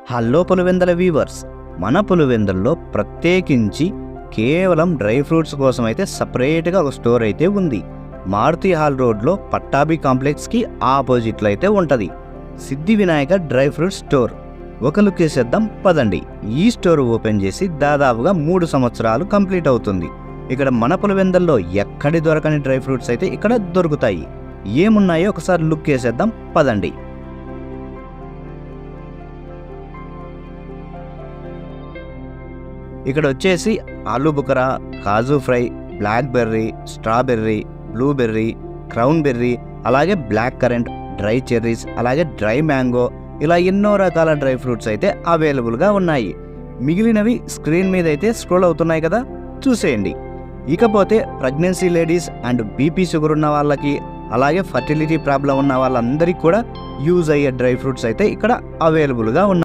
Hello Pulivendula weavers, మన పులివెందల్లో ప్రత్యేకించి కేవలం డ్రై ఫ్రూట్స్ కోసం అయితే సపరేట్గా ఒక స్టోర్ అయితే ఉంది. మారుతి హాల్ రోడ్లో పట్టాభి కాంప్లెక్స్కి ఆపోజిట్లో అయితే ఉంటుంది సిద్ధి వినాయక డ్రై ఫ్రూట్స్ స్టోర్. ఒక లుక్ వేసేద్దాం పదండి. ఈ స్టోర్ ఓపెన్ చేసి దాదాపుగా 3 సంవత్సరాలు కంప్లీట్ అవుతుంది. ఇక్కడ మన పులివెందల్లో ఎక్కడి దొరకని డ్రై ఫ్రూట్స్ అయితే ఇక్కడ దొరుకుతాయి. ఏమున్నాయో ఒకసారి లుక్ వేసేద్దాం పదండి. ఇక్కడ వచ్చేసి aloo bukhara, kaju fry, black berry, strawberry, blueberry, cranberry, అలాగే బ్లాక్ కరెంట్, డ్రై చెర్రీస్, అలాగే డ్రై మ్యాంగో, ఇలా ఎన్నో రకాల డ్రై ఫ్రూట్స్ అయితే అవైలబుల్గా ఉన్నాయి. మిగిలినవి స్క్రీన్ మీద అయితే స్క్రోల్ అవుతున్నాయి కదా, చూసేయండి. ఇకపోతే pregnancy ladies and BP sugar ఉన్న వాళ్ళకి, అలాగే ఫర్టిలిటీ ప్రాబ్లం ఉన్న వాళ్ళందరికీ కూడా యూజ్ అయ్యే డ్రై ఫ్రూట్స్ అయితే ఇక్కడ అవైలబుల్గా ఉన్నాయి.